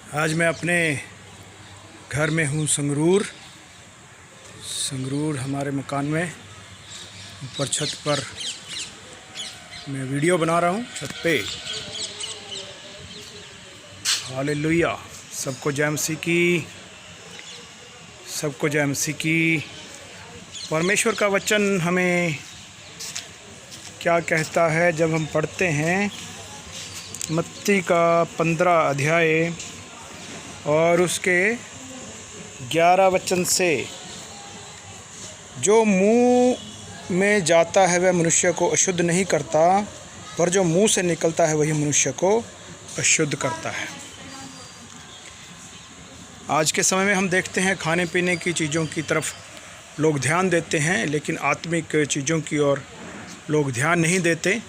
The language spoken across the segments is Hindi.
आज मैं अपने घर में हूँ संगरूर हमारे मकान में ऊपर छत पर मैं वीडियो बना रहा हूँ छत पे। हालेलुया। सबको जय मसीह की। परमेश्वर का वचन हमें क्या कहता है जब हम पढ़ते हैं मत्ती का 15 अध्याय और उसके 11 वचन से, जो मुंह में जाता है वह मनुष्य को अशुद्ध नहीं करता, पर जो मुंह से निकलता है वही मनुष्य को अशुद्ध करता है। आज के समय में हम देखते हैं खाने पीने की चीज़ों की तरफ लोग ध्यान देते हैं, लेकिन आत्मिक चीज़ों की ओर लोग ध्यान नहीं देते।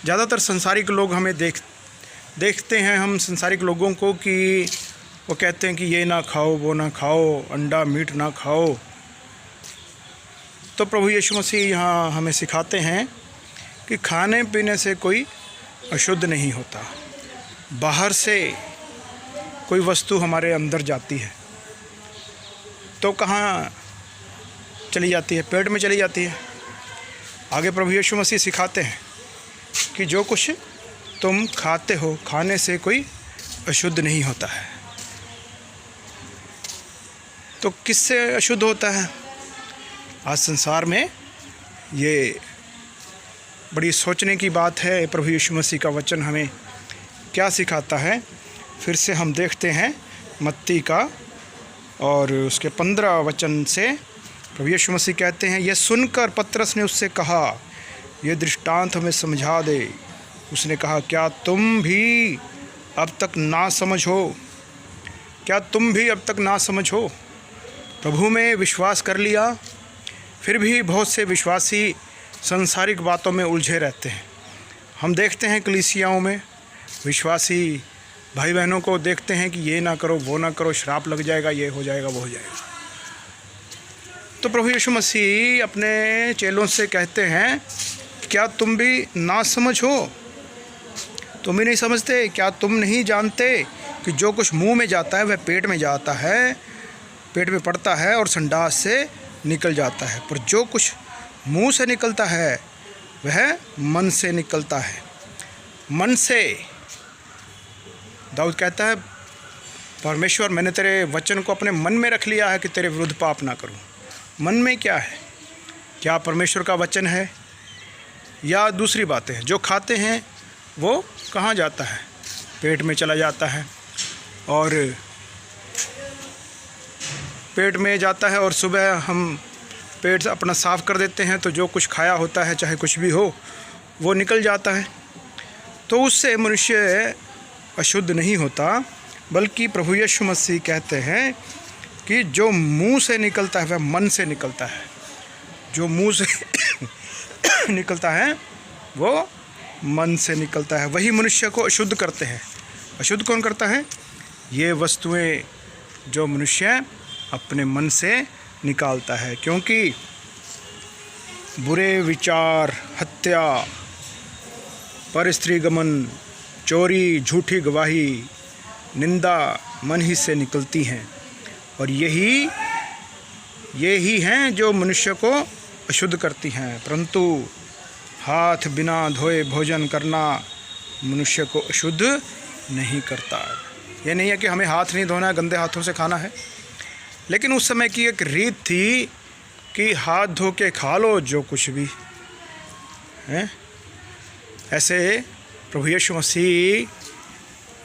ज़्यादातर संसारिक लोग हमें देखते हैं हम संसारिक लोगों को कि वो कहते हैं कि ये ना खाओ, वो ना खाओ, अंडा मीट ना खाओ। तो प्रभु यीशु मसीह यहाँ हमें सिखाते हैं कि खाने पीने से कोई अशुद्ध नहीं होता। बाहर से कोई वस्तु हमारे अंदर जाती है तो कहाँ चली जाती है? पेट में चली जाती है। आगे प्रभु यीशु मसीह सिखाते हैं कि जो कुछ तुम खाते हो, खाने से कोई अशुद्ध नहीं होता है। तो किससे अशुद्ध होता है? आज संसार में ये बड़ी सोचने की बात है। प्रभु यीशु मसीह का वचन हमें क्या सिखाता है, फिर से हम देखते हैं मत्ती का और उसके 15 वचन से। प्रभु यीशु मसीह कहते हैं, यह सुनकर पतरस ने उससे कहा, यह दृष्टांत हमें समझा दे। उसने कहा, क्या तुम भी अब तक ना समझ हो? प्रभु में विश्वास कर लिया, फिर भी बहुत से विश्वासी सांसारिक बातों में उलझे रहते हैं। हम देखते हैं कलीसियाओं में विश्वासी भाई बहनों को देखते हैं कि ये ना करो, वो ना करो, श्राप लग जाएगा, ये हो जाएगा, वो हो जाएगा। तो प्रभु यीशु मसीह अपने चेलों से कहते हैं, क्या तुम भी ना समझ हो? तुम ही नहीं समझते? क्या तुम नहीं जानते कि जो कुछ मुंह में जाता है वह पेट में जाता है, पेट में पड़ता है और संडास से निकल जाता है, पर जो कुछ मुंह से निकलता है वह मन से निकलता है। मन से दाऊद कहता है, परमेश्वर मैंने तेरे वचन को अपने मन में रख लिया है कि तेरे विरुद्ध पाप ना करूं। मन में क्या है? क्या परमेश्वर का वचन है या दूसरी बातें हैं? जो खाते हैं वो कहाँ जाता है? पेट में चला जाता है और पेट में जाता है और सुबह हम पेट अपना साफ़ कर देते हैं तो जो कुछ खाया होता है, चाहे कुछ भी हो, वो निकल जाता है। तो उससे मनुष्य अशुद्ध नहीं होता, बल्कि प्रभु यीशु मसीह कहते हैं कि जो मुंह से निकलता है वह मन से निकलता है। जो मुंह से निकलता है वो मन से निकलता है, वही मनुष्य को अशुद्ध करते हैं। अशुद्ध कौन करता है? ये वस्तुएं जो मनुष्य अपने मन से निकालता है, क्योंकि बुरे विचार, हत्या, परस्त्रीगमन, चोरी, झूठी गवाही, निंदा मन ही से निकलती हैं, और यही हैं जो मनुष्य को अशुद्ध करती हैं। परंतु हाथ बिना धोए भोजन करना मनुष्य को अशुद्ध नहीं करता। यह नहीं है कि हमें हाथ नहीं धोना है, गंदे हाथों से खाना है, लेकिन उस समय की एक रीत थी कि हाथ धो के खा लो जो कुछ भी है। ऐसे प्रभु यीशु मसीह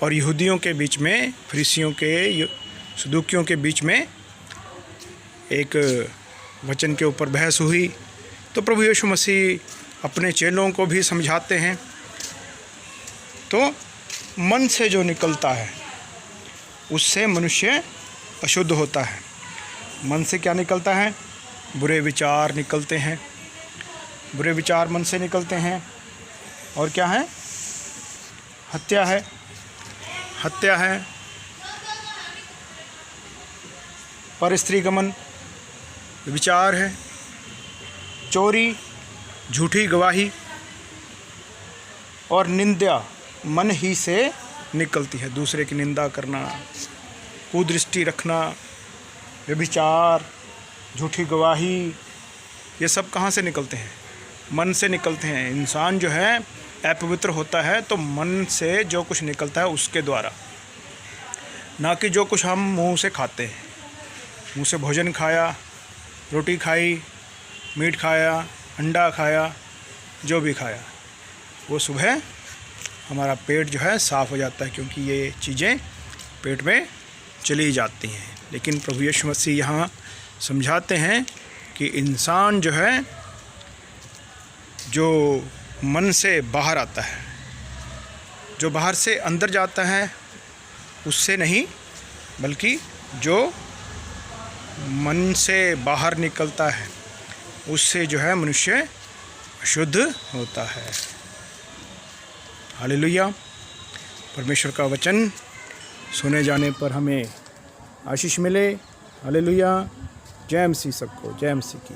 और यहूदियों के बीच में, फरीसियों के, सदूकियों के बीच में एक वचन के ऊपर बहस हुई। तो प्रभु यीशु मसीह अपने चेलों को भी समझाते हैं। तो मन से जो निकलता है उससे मनुष्य अशुद्ध होता है। मन से क्या निकलता है? बुरे विचार निकलते हैं। बुरे विचार मन से निकलते हैं। और क्या है? हत्या है, परस्त्रीगमन विचार है, चोरी, झूठी गवाही और निंदा मन ही से निकलती है। दूसरे की निंदा करना, कुदृष्टि रखना, व्यभिचार, झूठी गवाही, ये सब कहाँ से निकलते हैं? मन से निकलते हैं। इंसान जो है अपवित्र होता है तो मन से जो कुछ निकलता है उसके द्वारा, ना कि जो कुछ हम मुंह से खाते हैं। मुंह से भोजन खाया, रोटी खाई, मीट खाया, अंडा खाया, जो भी खाया, वो सुबह हमारा पेट जो है साफ़ हो जाता है, क्योंकि ये चीज़ें पेट में चली जाती हैं। लेकिन प्रभु यीशु मसीह यहाँ समझाते हैं कि इंसान जो है, जो मन से बाहर आता है, जो बाहर से अंदर जाता है, उससे नहीं, बल्कि जो मन से बाहर निकलता है उससे जो है मनुष्य अशुद्ध होता है। हालेलुया। परमेश्वर का वचन सुने जाने पर हमें आशीष मिले। हालेलुया। जय मसीह सबको, जय मसीह की।